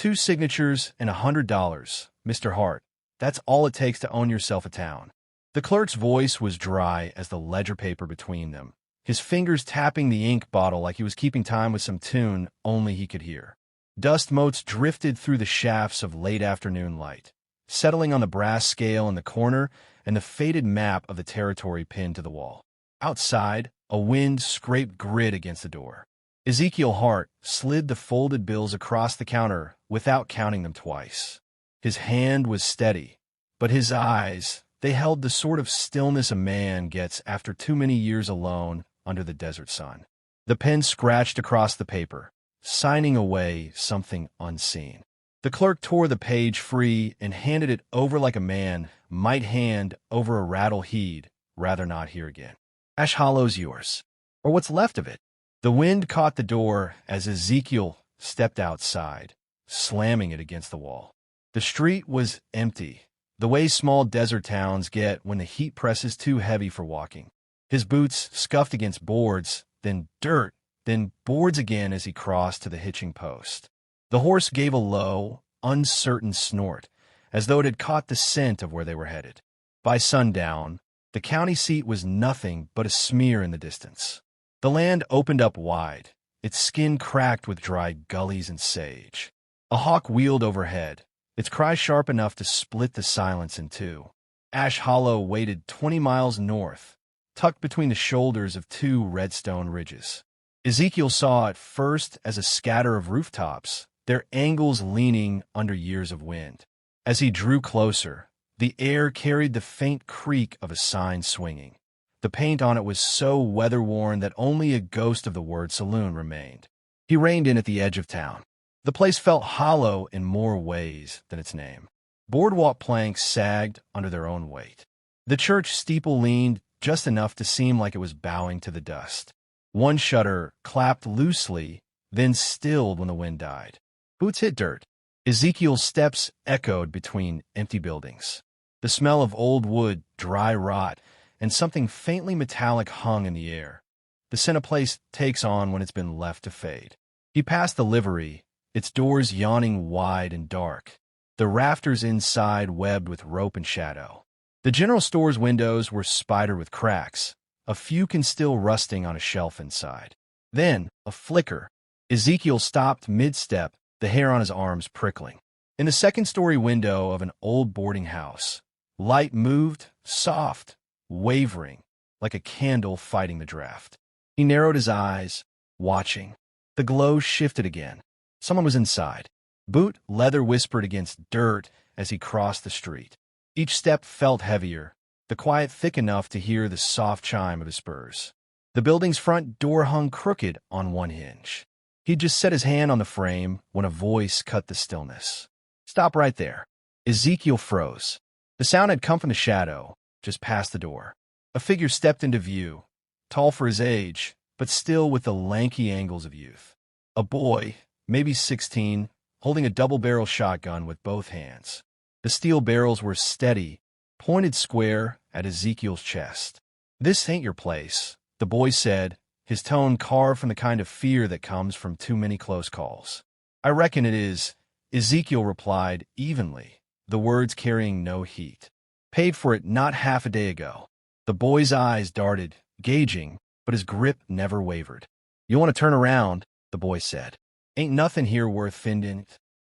2 signatures and $100, Mr. Hart. That's all it takes to own yourself a town. The clerk's voice was dry as the ledger paper between them, his fingers tapping the ink bottle like he was keeping time with some tune only he could hear. Dust motes drifted through the shafts of late afternoon light, settling on the brass scale in the corner and the faded map of the territory pinned to the wall. Outside, a wind scraped grit against the door. Ezekiel Hart slid the folded bills across the counter without counting them twice. His hand was steady, but his eyes, they held the sort of stillness a man gets after too many years alone under the desert sun. The pen scratched across the paper, signing away something unseen. The clerk tore the page free and handed it over like a man might hand over a rattle he'd rather not hear again. Ash Hollow's yours, or what's left of it. The wind caught the door as Ezekiel stepped outside, slamming it against the wall. The street was empty, the way small desert towns get when the heat presses too heavy for walking. His boots scuffed against boards, then dirt, then boards again as he crossed to the hitching post. The horse gave a low, uncertain snort, as though it had caught the scent of where they were headed. By sundown, the county seat was nothing but a smear in the distance. The land opened up wide, its skin cracked with dry gullies and sage. A hawk wheeled overhead, its cry sharp enough to split the silence in two. Ash Hollow waited 20 miles north, tucked between the shoulders of 2 redstone ridges. Ezekiel saw it first as a scatter of rooftops, their angles leaning under years of wind. As he drew closer, the air carried the faint creak of a sign swinging. The paint on it was so weather-worn that only a ghost of the word saloon remained. He reined in at the edge of town. The place felt hollow in more ways than its name. Boardwalk planks sagged under their own weight. The church steeple leaned just enough to seem like it was bowing to the dust. One shutter clapped loosely, then stilled when the wind died. Boots hit dirt. Ezekiel's steps echoed between empty buildings. The smell of old wood, dry rot, and something faintly metallic hung in the air. The scent a place takes on when it's been left to fade. He passed the livery, its doors yawning wide and dark, the rafters inside webbed with rope and shadow. The general store's windows were spidered with cracks, a few still rusting on a shelf inside. Then, a flicker. Ezekiel stopped mid-step, the hair on his arms prickling. In the second-story window of an old boarding house, light moved, soft, wavering, like a candle fighting the draft. He narrowed his eyes, watching. The glow shifted again. Someone was inside. Boot leather whispered against dirt as he crossed the street. Each step felt heavier, the quiet thick enough to hear the soft chime of his spurs. The building's front door hung crooked on one hinge. He'd just set his hand on the frame when a voice cut the stillness. "Stop right there." Ezekiel froze. The sound had come from the shadow, just past the door. A figure stepped into view, tall for his age, but still with the lanky angles of youth. A boy, maybe 16, holding a double-barrel shotgun with both hands. The steel barrels were steady, pointed square at Ezekiel's chest. "This ain't your place," the boy said, his tone carved from the kind of fear that comes from too many close calls. "I reckon it is," Ezekiel replied evenly, the words carrying no heat. "Paid for it not half a day ago." The boy's eyes darted, gauging, but his grip never wavered. "You want to turn around," the boy said. "Ain't nothing here worth finding."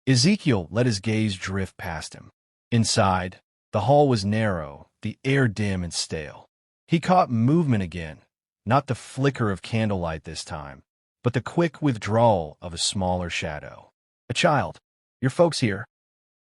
Ezekiel let his gaze drift past him. Inside, the hall was narrow, the air dim and stale. He caught movement again, not the flicker of candlelight this time, but the quick withdrawal of a smaller shadow. "A child. Your folks here?"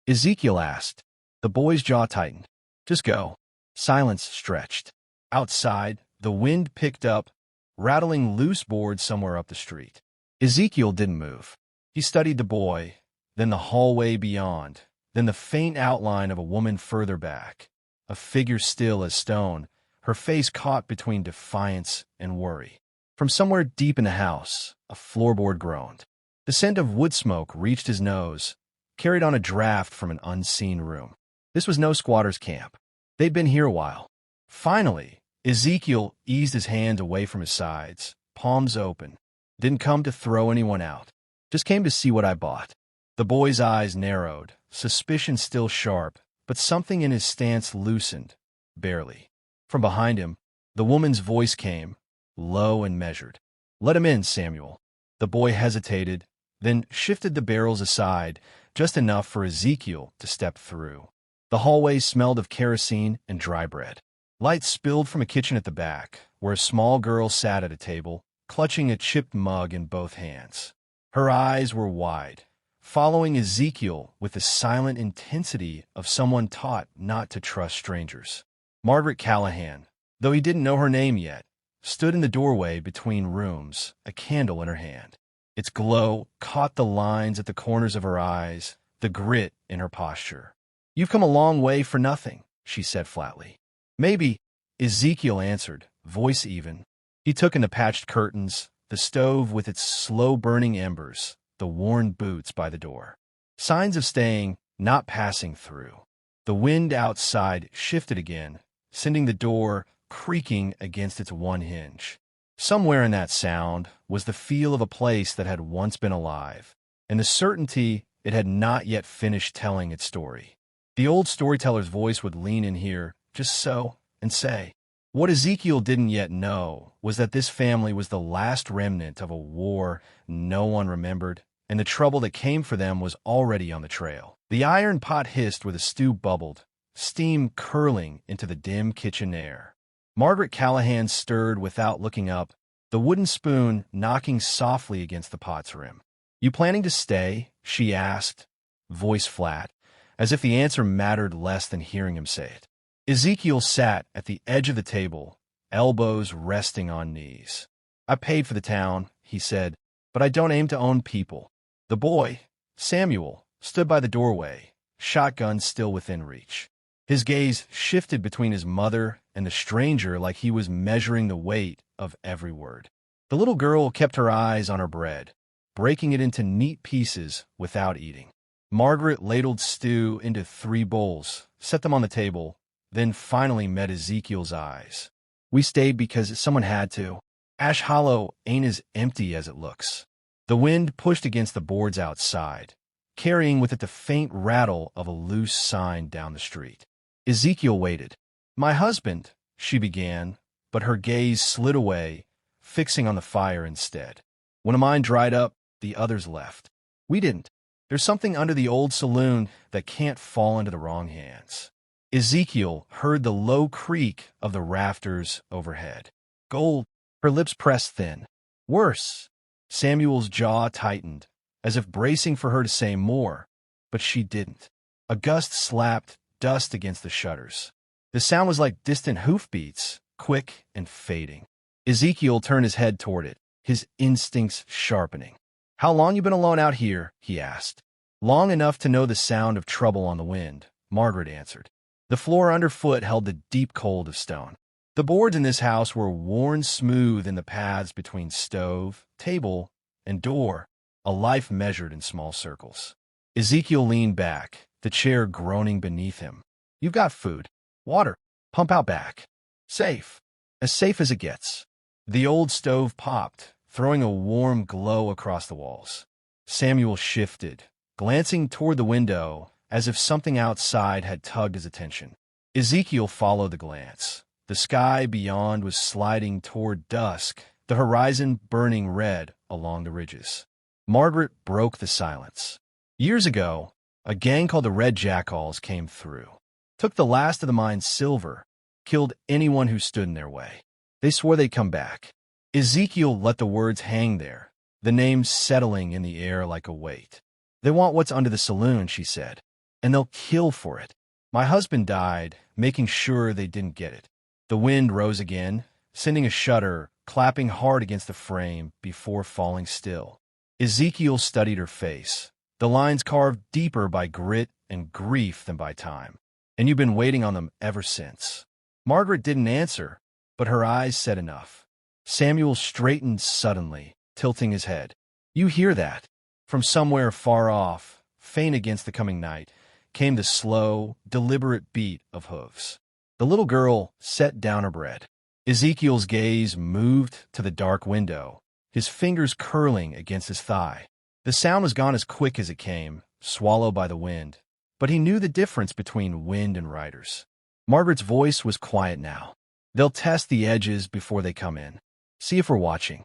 Ezekiel asked. The boy's jaw tightened. "Just go." Silence stretched. Outside, the wind picked up, rattling loose boards somewhere up the street. Ezekiel didn't move. He studied the boy, then the hallway beyond, then the faint outline of a woman further back, a figure still as stone, her face caught between defiance and worry. From somewhere deep in the house, a floorboard groaned. The scent of wood smoke reached his nose, carried on a draft from an unseen room. This was no squatter's camp. They'd been here a while. Finally, Ezekiel eased his hands away from his sides, palms open. "Didn't come to throw anyone out. Just came to see what I bought." The boy's eyes narrowed, suspicion still sharp, but something in his stance loosened, barely. From behind him, the woman's voice came, low and measured. "Let him in, Samuel." The boy hesitated, then shifted the barrels aside, just enough for Ezekiel to step through. The hallway smelled of kerosene and dry bread. Light spilled from a kitchen at the back, where a small girl sat at a table, clutching a chipped mug in both hands. Her eyes were wide, following Ezekiel with the silent intensity of someone taught not to trust strangers. Margaret Callahan, though he didn't know her name yet, stood in the doorway between rooms, a candle in her hand. Its glow caught the lines at the corners of her eyes, the grit in her posture. "You've come a long way for nothing," she said flatly. "Maybe," Ezekiel answered, voice even. He took in the patched curtains, the stove with its slow-burning embers, the worn boots by the door. Signs of staying, not passing through. The wind outside shifted again, sending the door creaking against its one hinge. Somewhere in that sound was the feel of a place that had once been alive, and the certainty it had not yet finished telling its story. The old storyteller's voice would lean in here, just so, and say. What Ezekiel didn't yet know was that this family was the last remnant of a war no one remembered, and the trouble that came for them was already on the trail. The iron pot hissed where the stew bubbled, steam curling into the dim kitchen air. Margaret Callahan stirred without looking up, the wooden spoon knocking softly against the pot's rim. "You planning to stay?" she asked, voice flat, as if the answer mattered less than hearing him say it. Ezekiel sat at the edge of the table, elbows resting on knees. "I paid for the town," he said, "but I don't aim to own people." The boy, Samuel, stood by the doorway, shotgun still within reach. His gaze shifted between his mother and the stranger like he was measuring the weight of every word. The little girl kept her eyes on her bread, breaking it into neat pieces without eating. Margaret ladled stew into 3 bowls, set them on the table, then finally met Ezekiel's eyes. "We stayed because someone had to. Ash Hollow ain't as empty as it looks." The wind pushed against the boards outside, carrying with it the faint rattle of a loose sign down the street. Ezekiel waited. "My husband," she began, but her gaze slid away, fixing on the fire instead. "When mine dried up, the others left. We didn't. There's something under the old saloon that can't fall into the wrong hands." Ezekiel heard the low creak of the rafters overhead. "Gold." Her lips pressed thin. "Worse." Samuel's jaw tightened, as if bracing for her to say more, but she didn't. A gust slapped dust against the shutters. The sound was like distant hoofbeats, quick and fading. Ezekiel turned his head toward it, his instincts sharpening. "How long you been alone out here?" he asked. "Long enough to know the sound of trouble on the wind," Margaret answered. The floor underfoot held the deep cold of stone. The boards in this house were worn smooth in the paths between stove, table, and door, a life measured in small circles. Ezekiel leaned back, the chair groaning beneath him. "You've got food, water, pump out back. Safe. As safe as it gets." The old stove popped, throwing a warm glow across the walls. Samuel shifted, glancing toward the window, as if something outside had tugged his attention. Ezekiel followed the glance. The sky beyond was sliding toward dusk, the horizon burning red along the ridges. Margaret broke the silence. Years ago, a gang called the Red Jackals came through, took the last of the mine's silver, killed anyone who stood in their way. They swore they'd come back. Ezekiel let the words hang there, the name settling in the air like a weight. "They want what's under the saloon," she said, "and they'll kill for it." My husband died, making sure they didn't get it. The wind rose again, sending a shudder, clapping hard against the frame before falling still. Ezekiel studied her face, the lines carved deeper by grit and grief than by time. "And you've been waiting on them ever since." Margaret didn't answer, but her eyes said enough. Samuel straightened suddenly, tilting his head. "You hear that?" From somewhere far off, faint against the coming night, came the slow, deliberate beat of hooves. The little girl set down her bread. Ezekiel's gaze moved to the dark window, his fingers curling against his thigh. The sound was gone as quick as it came, swallowed by the wind, but he knew the difference between wind and riders. Margaret's voice was quiet now. They'll test the edges before they come in. See if we're watching.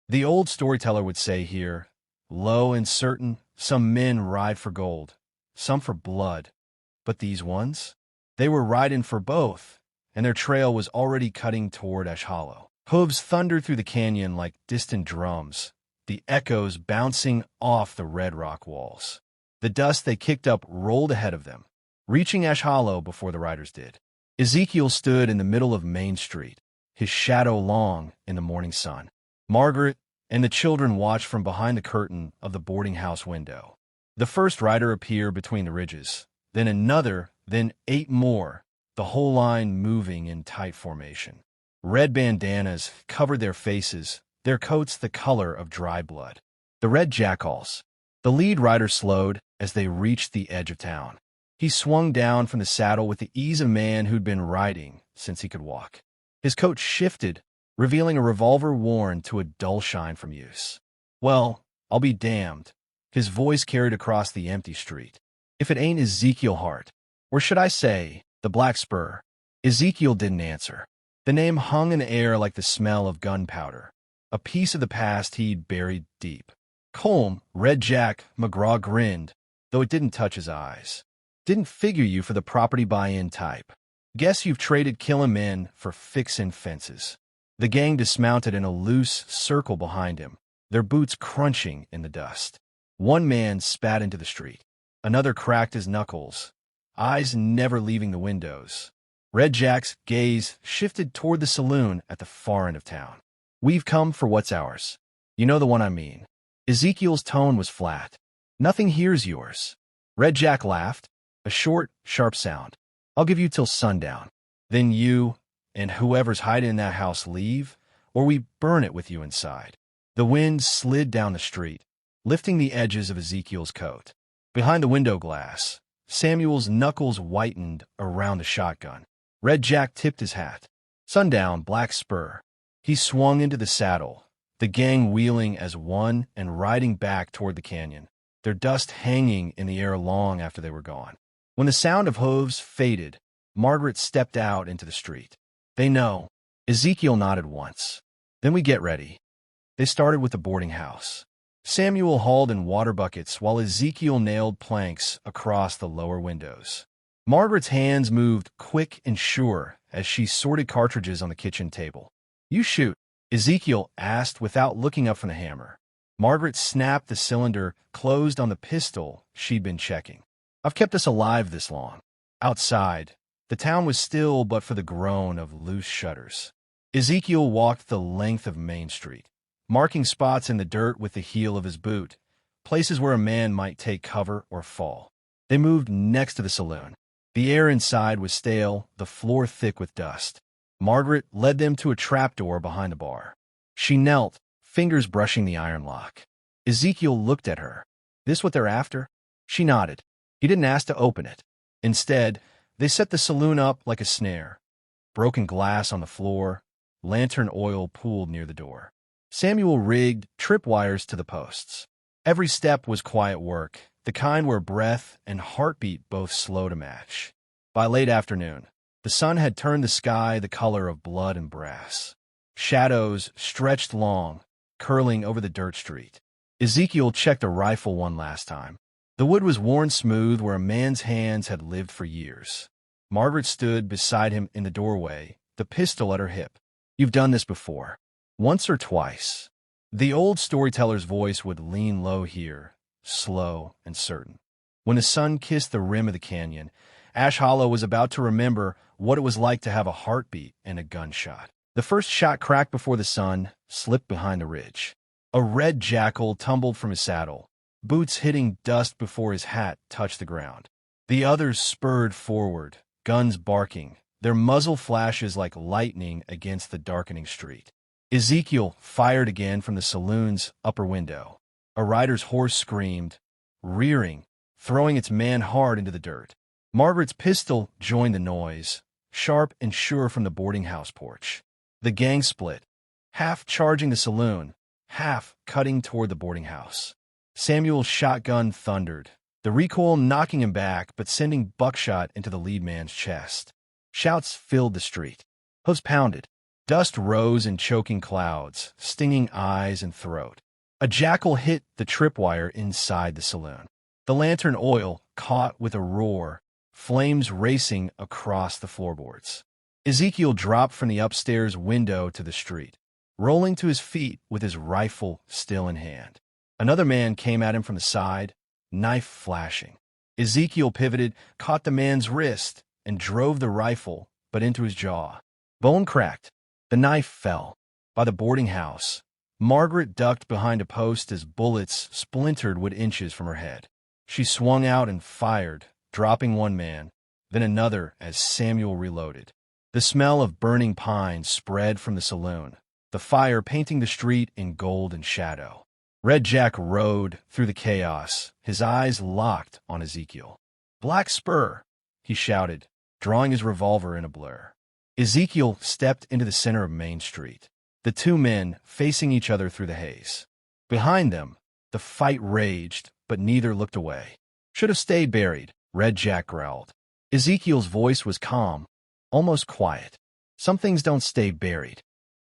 The old storyteller would say here, low and certain, some men ride for gold, some for blood. But these ones? They were riding for both, and their trail was already cutting toward Ash Hollow. Hooves thundered through the canyon like distant drums, the echoes bouncing off the red rock walls. The dust they kicked up rolled ahead of them, reaching Ash Hollow before the riders did. Ezekiel stood in the middle of Main Street, his shadow long in the morning sun. Margaret and the children watched from behind the curtain of the boarding house window. The first rider appeared between the ridges, then another, then 8 more, the whole line moving in tight formation. Red bandanas covered their faces, their coats the color of dry blood. The Red Jackals. The lead rider slowed as they reached the edge of town. He swung down from the saddle with the ease of a man who'd been riding since he could walk. His coat shifted, revealing a revolver worn to a dull shine from use. Well, I'll be damned. His voice carried across the empty street. If it ain't Ezekiel Hart, or should I say, the Black Spur. Ezekiel didn't answer. The name hung in the air like the smell of gunpowder, a piece of the past he'd buried deep. Colm, Red Jack, McGraw grinned, though it didn't touch his eyes. Didn't figure you for the property buy-in type. Guess you've traded killing men for fixin' fences. The gang dismounted in a loose circle behind him, their boots crunching in the dust. One man spat into the street. Another cracked his knuckles, eyes never leaving the windows. Red Jack's gaze shifted toward the saloon at the far end of town. We've come for what's ours. You know the one I mean. Ezekiel's tone was flat. Nothing here's yours. Red Jack laughed, a short, sharp sound. I'll give you till sundown. Then you and whoever's hiding in that house leave, or we burn it with you inside. The wind slid down the street, lifting the edges of Ezekiel's coat. Behind the window glass, Samuel's knuckles whitened around the shotgun. Red Jack tipped his hat. Sundown, Black Spur. He swung into the saddle, the gang wheeling as one and riding back toward the canyon, their dust hanging in the air long after they were gone. When the sound of hooves faded, Margaret stepped out into the street. They know. Ezekiel nodded once. Then we get ready. They started with the boarding house. Samuel hauled in water buckets while Ezekiel nailed planks across the lower windows. Margaret's hands moved quick and sure as she sorted cartridges on the kitchen table. You shoot, Ezekiel asked without looking up from the hammer. Margaret snapped the cylinder closed on the pistol she'd been checking. I've kept us alive this long. Outside, the town was still but for the groan of loose shutters. Ezekiel walked the length of Main Street, marking spots in the dirt with the heel of his boot, places where a man might take cover or fall. They moved next to the saloon. The air inside was stale, the floor thick with dust. Margaret led them to a trapdoor behind the bar. She knelt, fingers brushing the iron lock. Ezekiel looked at her. This what they're after? She nodded. He didn't ask to open it. Instead, they set the saloon up like a snare. Broken glass on the floor, lantern oil pooled near the door. Samuel rigged tripwires to the posts. Every step was quiet work, the kind where breath and heartbeat both slow to match. By late afternoon, the sun had turned the sky the color of blood and brass. Shadows stretched long, curling over the dirt street. Ezekiel checked a rifle one last time. The wood was worn smooth where a man's hands had lived for years. Margaret stood beside him in the doorway, the pistol at her hip. You've done this before. Once or twice. The old storyteller's voice would lean low here, slow and certain. When the sun kissed the rim of the canyon, Ash Hollow was about to remember what it was like to have a heartbeat and a gunshot. The first shot cracked before the sun slipped behind the ridge. A red jackal tumbled from his saddle, boots hitting dust before his hat touched the ground. The others spurred forward, guns barking, their muzzle flashes like lightning against the darkening street. Ezekiel fired again from the saloon's upper window. A rider's horse screamed, rearing, throwing its man hard into the dirt. Margaret's pistol joined the noise, sharp and sure from the boarding house porch. The gang split, half charging the saloon, half cutting toward the boarding house. Samuel's shotgun thundered, the recoil knocking him back but sending buckshot into the lead man's chest. Shouts filled the street. Hooves pounded. Dust rose in choking clouds, stinging eyes and throat. A jackal hit the tripwire inside the saloon. The lantern oil caught with a roar, flames racing across the floorboards. Ezekiel dropped from the upstairs window to the street, rolling to his feet with his rifle still in hand. Another man came at him from the side, knife flashing. Ezekiel pivoted, caught the man's wrist, and drove the rifle, but into his jaw. Bone cracked. The knife fell. By the boarding house, Margaret ducked behind a post as bullets splintered wood inches from her head. She swung out and fired, dropping one man, then another as Samuel reloaded. The smell of burning pine spread from the saloon, the fire painting the street in gold and shadow. Red Jack rode through the chaos, his eyes locked on Ezekiel. "Black Spur," he shouted, drawing his revolver in a blur. Ezekiel stepped into the center of Main Street, the two men facing each other through the haze. Behind them, the fight raged, but neither looked away. "Should have stayed buried," Red Jack growled. Ezekiel's voice was calm, almost quiet. "Some things don't stay buried."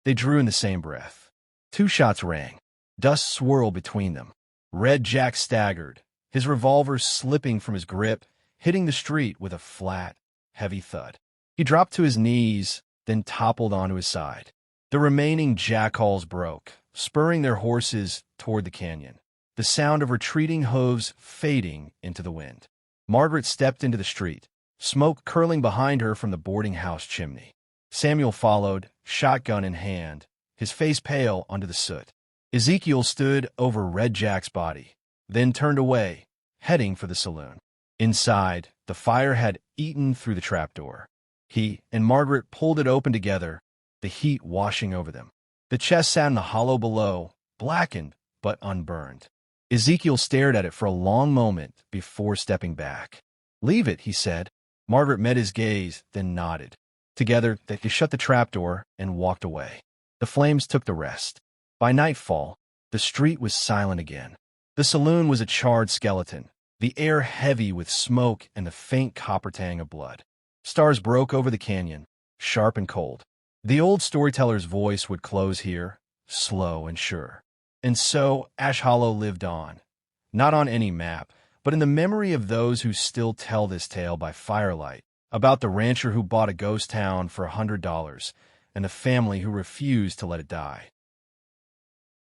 They drew in the same breath. Two shots rang. Dust swirled between them. Red Jack staggered, his revolver slipping from his grip, hitting the street with a flat, heavy thud. He dropped to his knees, then toppled onto his side. The remaining jackals broke, spurring their horses toward the canyon, the sound of retreating hooves fading into the wind. Margaret stepped into the street, smoke curling behind her from the boarding house chimney. Samuel followed, shotgun in hand, his face pale under the soot. Ezekiel stood over Red Jack's body, then turned away, heading for the saloon. Inside, the fire had eaten through the trapdoor. He and Margaret pulled it open together, the heat washing over them. The chest sat in the hollow below, blackened but unburned. Ezekiel stared at it for a long moment before stepping back. "Leave it," he said. Margaret met his gaze, then nodded. Together, they shut the trapdoor and walked away. The flames took the rest. By nightfall, the street was silent again. The saloon was a charred skeleton, the air heavy with smoke and the faint copper tang of blood. Stars broke over the canyon, sharp and cold. The old storyteller's voice would close here, slow and sure. And so Ash Hollow lived on, not on any map, but in the memory of those who still tell this tale by firelight, about the rancher who bought a ghost town for $100 and the family who refused to let it die.